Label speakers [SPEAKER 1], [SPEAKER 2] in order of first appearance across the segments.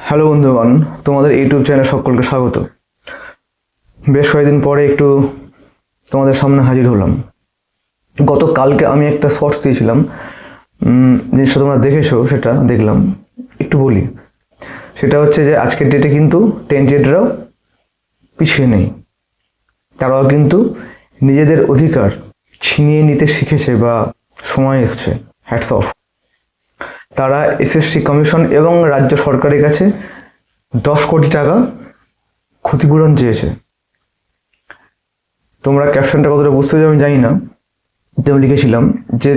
[SPEAKER 1] Hello বন্ধুগণ, তোমাদের YouTube চ্যানেলে সকলকে স্বাগত। বেশ কয়েকদিন পরে একটু তোমাদের সামনে হাজির হলাম। গতকালকে আমি একটা শর্টস দিয়েছিলাম, জিনিসটা তোমরা দেখেছো, সেটা দেখলাম। একটু বলি, সেটা হচ্ছে যে আজকের ডেটে কিন্তু টেন্টেডরাও পিছিয়ে নেই। তারাও কিন্তু নিজেদের অধিকার ছিনিয়ে নিতে শিখেছে বা সময় এসছে। Hats off. তারা এসএসসি কমিশন এবং রাজ্য সরকারের কাছে 10 কোটি টাকা ক্ষতিপূরণ চেয়েছে। তোমরা ক্যাপশনটা কতটা বুঝতে আমি জানি না, আমি লিখেছিলাম যে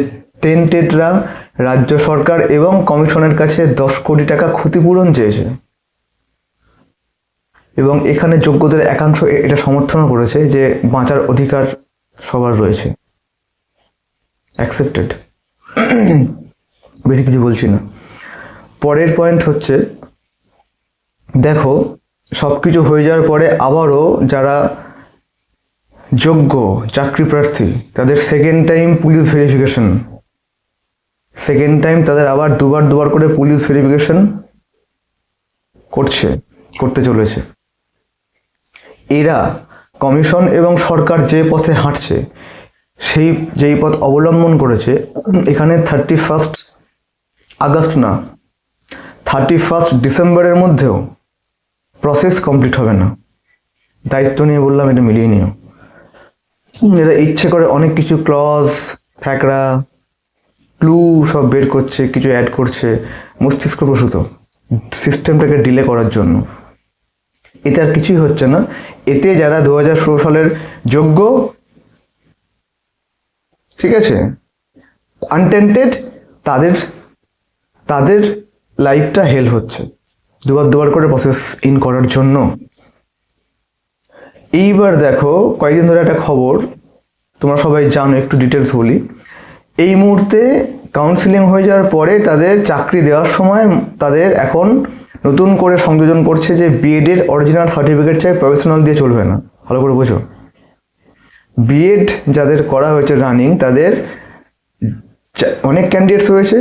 [SPEAKER 1] টেন্টেডরা রাজ্য সরকার এবং কমিশনের কাছে 10 কোটি টাকা ক্ষতিপূরণ চেয়েছে, এবং এখানে যোগ্যদের একাংশ এটা সমর্থন করেছে যে বাঁচার অধিকার সবার রয়েছে। অ্যাকসেপ্টেড, বেশি কিছু বলছি না। পরের পয়েন্ট হচ্ছে, দেখো সব কিছু হয়ে যাওয়ার পরে আবারও যারা যোগ্য চাকরি প্রার্থী তাদের সেকেন্ড টাইম পুলিশ ভেরিফিকেশন, তাদের আবার দুবার করে পুলিশ ভেরিফিকেশন করতে চলেছে। এরা কমিশন এবং সরকার যে পথে হাঁটছে, যেই পথ অবলম্বন করেছে, এখানে 31 আগস্ট না, 31 ডিসেম্বরের মধ্যেও প্রসেস কমপ্লিট হবে না। দায়িত্ব নিয়ে বললাম, এটা মিলিয়ে নিও। এরা ইচ্ছে করে অনেক কিছু ক্লজ, ফ্যাকড়া, ক্লু সব বের করছে, কিছু অ্যাড করছে মস্তিষ্ক প্রসূত সিস্টেমটাকে ডিলে করার জন্য। এতে আর কিছুই হচ্ছে না। এতে যারা 2016 সালের যোগ্য, ঠিক আছে, আনটেন্টেড, তাদের লাইফটা হেল হচ্ছে দুবার করে প্রসেস ইন করার জন্য। এইবার দেখো, কয়েকদিন ধরে একটা খবর তোমরা সবাই জানো, একটু ডিটেলস বলি। এই মুহূর্তে কাউন্সিলিং হয়ে যাওয়ার পরে তাদের চাকরি দেওয়ার সময় তাদের এখন নতুন করে সংযোজন করছে যে বিএড অরিজিনাল সার্টিফিকেট চাই, প্রফেশনাল দিয়ে চলবে না। ভালো করে বোঝো, বিএড যাদের করা হয়েছে রানিং, তাদের অনেক ক্যান্ডিডেটস রয়েছে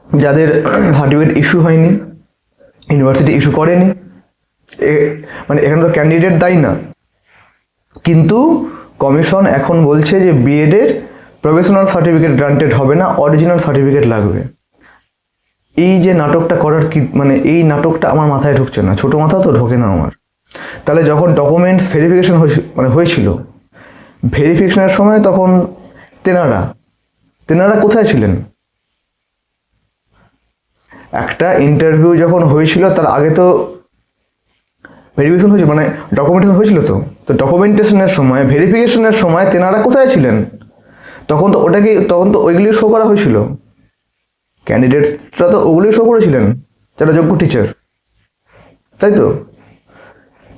[SPEAKER 1] যাদের সার্টিফিকেট ইস্যু হয়নি, ইউনিভার্সিটি ইস্যু করেনি। মানে এখানে তো ক্যান্ডিডেট দায়ী না, কিন্তু কমিশন এখন বলছে যে বিএডের প্রফেশনাল সার্টিফিকেট গ্রান্টেড হবে না, অরিজিনাল সার্টিফিকেট লাগবে। এই যে নাটকটা করার কি, মানে এই নাটকটা আমার মাথায় ঢুকছে না, ছোটো মাথা তো ঢোকে না আমার। তাহলে যখন ডকুমেন্টস ভেরিফিকেশন হয়েছিল, ভেরিফিকেশনের সময় তখন তেনারা কোথায় ছিলেন? একটা ইন্টারভিউ যখন হয়েছিল তার আগে তো ভেরিফিকেশন হয়েছিল, মানে ডকুমেন্টেশন হয়েছিল। তো ডকুমেন্টেশনের সময়, ভেরিফিকেশনের সময় তেনারা কোথায় ছিলেন? তখন তো ওইগুলি শো করা হয়েছিল, ক্যান্ডিডেটসরা তো ওগুলি শো করেছিলেন যারা যোগ্য টিচার, তাই তো?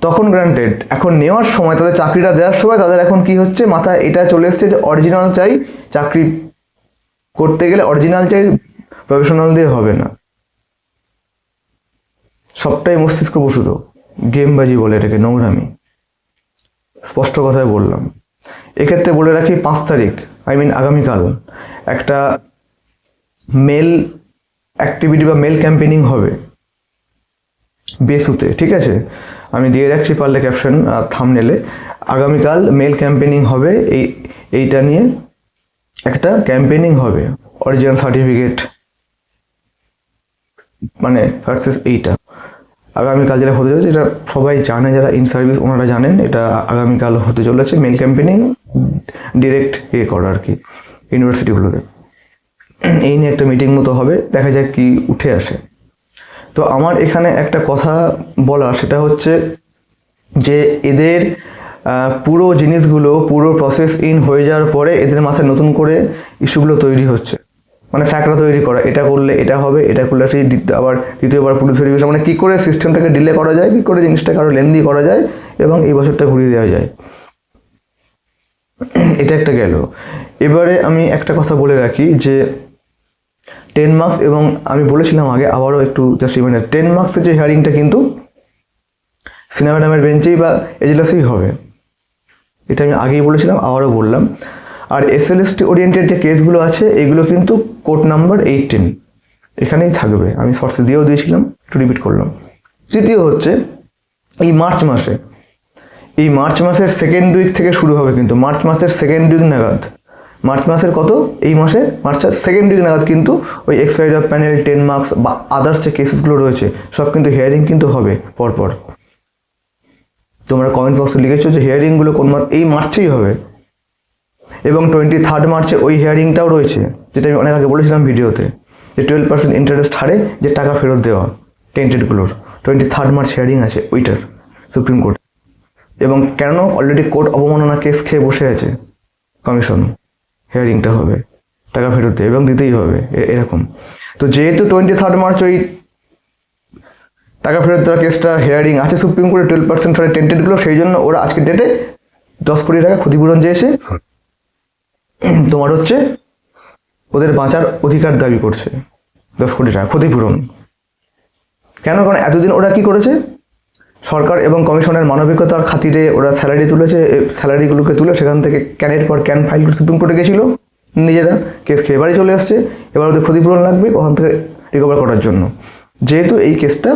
[SPEAKER 1] তখন গ্রান্টেড। এখন নেওয়ার সময়, তাদের চাকরিটা দেওয়ার সময় তাদের এখন কি হচ্ছে, মাথায় এটা চলে এসছে যে অরিজিনাল চাই, চাকরি করতে গেলে অরিজিনাল চাই, প্রফেশনাল দিয়ে হবে না। সবটাই মস্তিষ্ক প্রসূত গেমবাজি বলে এটাকে, নোংরামি। স্পষ্ট কথায় বললাম। এক্ষেত্রে বলে রাখি, 5 তারিখ আগামীকাল একটা মেল অ্যাক্টিভিটি বা মেল ক্যাম্পেনিং হবে বেসুতে, ঠিক আছে? আমি দিয়ে রাখছি পারলে ক্যাপশন আর থাম্বনেলে। আগামীকাল মেল ক্যাম্পেনিং হবে, এইটা নিয়ে একটা ক্যাম্পেনিং হবে, অরিজিনাল সার্টিফিকেট মানে ভার্সেস এইটা। আগামীকাল যেটা হতে চলেছে, এটা সবাই জানে, যারা ইন সার্ভিস ওনারা জানেন, এটা আগামীকাল হতে চলেছে। মেল ক্যাম্পেনিং ডিরেক্ট করা আর কি ইউনিভার্সিটিগুলোতে। এই নিয়ে একটা মিটিং মতো হবে, দেখা যাক কি উঠে আসে। তো আমার এখানে একটা কথা বলা, সেটা হচ্ছে যে এদের পুরো জিনিসগুলো, পুরো প্রসেস ইন হয়ে যাওয়ার পরে এদের মাথায় নতুন করে ইস্যুগুলো তৈরি হচ্ছে, মানে ফ্যাকড়া তৈরি করা, এটা করলে এটা হবে, এটা করলে সেই আবার দ্বিতীয়বার পুলিশ ভেরিফিকেশন, মানে কী করে সিস্টেমটাকে ডিলে করা যায়, কী করে জিনিসটাকে আরও লেন্দি করা যায় এবং এই বছরটা ঘুরিয়ে দেওয়া যায়। এটা একটা গেল। এবারে আমি একটা কথা বলে রাখি যে 10 মার্কস, এবং আমি বলেছিলাম আগে, আবারও একটু জাস্ট রিমাইন্ডার, 10 মার্কসের যে হিয়ারিংটা কিন্তু সিনা ম্যাডামের বেঞ্চেই বা এজলাসেই হবে, এটা আমি আগেই বলেছিলাম, আবারও বললাম। আর এসএলএসটি ওরিয়েন্টেড যে কেসগুলো আছে, এগুলো কিন্তু কোর্ট নাম্বার 18 এখানেই থাকবে। আমি শর্টসে দিয়েও দিয়েছিলাম, একটু রিপিট করলাম। তৃতীয় হচ্ছে এই মার্চ মাসের সেকেন্ড উইক থেকে শুরু হবে, কিন্তু মার্চ মাসের সেকেন্ড উইক নাগাদ, মার্চ মাসের মার্চের সেকেন্ড উইক নাগাদ কিন্তু ওই এক্সপায়ারি অফ প্যানেল, 10 মার্কস বা আদার্স যে কেসেসগুলো রয়েছে সব কিন্তু হিয়ারিং কিন্তু হবে পরপর। তোমরা কমেন্ট বক্সে লিখেছো যে হিয়ারিংগুলো এই মার্চেই হবে, এবং 23 মার্চে ওই হিয়ারিংটাও রয়েছে, যেটা আমি অনেক আগে বলেছিলাম ভিডিওতে, যে 12% ইন্টারেস্ট হারে যে টাকা ফেরত দেওয়া টেন্টেডগুলোর 23 মার্চ হিয়ারিং আছে ওইটার সুপ্রিম কোর্ট। এবং কেন অলরেডি কোর্ট অবমাননা কেস খেয়ে বসে আছে কমিশন, হিয়ারিংটা হবে, টাকা ফেরত দেয় এবং দিতেই হবে এরকম। তো যেহেতু 23 মার্চ ওই টাকা ফেরত দেওয়ার কেসটা হিয়ারিং আছে সুপ্রিম কোর্টে 12% হারে টেন্টেডগুলো, সেই জন্য ওরা আজকের ডেটে 10 কোটি টাকা ক্ষতিপূরণ চেয়েছে, তোমার হচ্ছে ওদের বাঁচার অধিকার দাবি করছে 10 কোটি টাকা ক্ষতিপূরণ। কেন? কারণ এতদিন ওরা কি করেছে, সরকার এবং কমিশনের মানবিকতার খাতিরে ওরা স্যালারি তুলেছে, স্যালারিগুলোকে তুলে সেখান থেকে ক্যানের পর ক্যান ফাইল করে সুপ্রিম কোর্টে গেছিলো, নিজেরা কেস খেয়ে বাড়ি চলে আসছে, এবার ওদের ক্ষতিপূরণ লাগবে ওখান থেকে রিকভার করার জন্য। যেহেতু এই কেসটা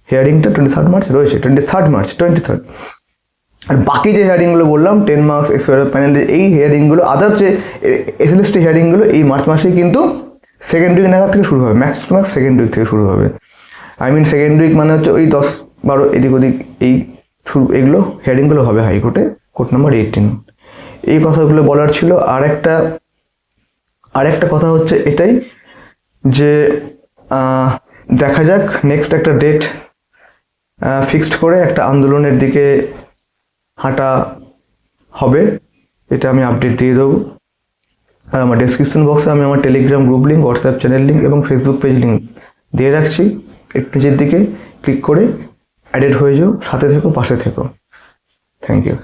[SPEAKER 1] হিয়ারিংটা 23 মার্চ রয়েছে, 23 আর বাকি যে হিয়ারিংগুলো বললাম 10 মার্কস, এক্সপায়ারি অফ প্যানেল, এই হিয়ারিংগুলো আদার্স যে এসএলএসটি হিয়ারিংগুলো এই মার্চ মাসেই কিন্তু সেকেন্ড উইক নাগাদ থেকে শুরু হবে, max to max second week থেকে শুরু হবে। সেকেন্ড উইক মানে হচ্ছে ওই 10-12 এদিক ওদিক এইগুলো হিয়ারিংগুলো হবে হাইকোর্টে, কোর্ট নাম্বার 18। এই কথাগুলো বলার ছিল। আরেকটা কথা হচ্ছে এটাই যে দেখা যাক নেক্সট একটা ডেট ফিক্সড করে একটা আন্দোলনের দিকে হাঁটা হবে, এটা আমি আপডেট দিয়ে দেবো। আর আমার ডেসক্রিপশন বক্সে আমি আমার Telegram group link, WhatsApp channel link এবং ফেসবুক পেজ লিঙ্ক দিয়ে রাখছি, একটু নিচের দিকে ক্লিক করে অ্যাডেড হয়ে যাও, সাথে থেকো, পাশে থেকো। Thank you.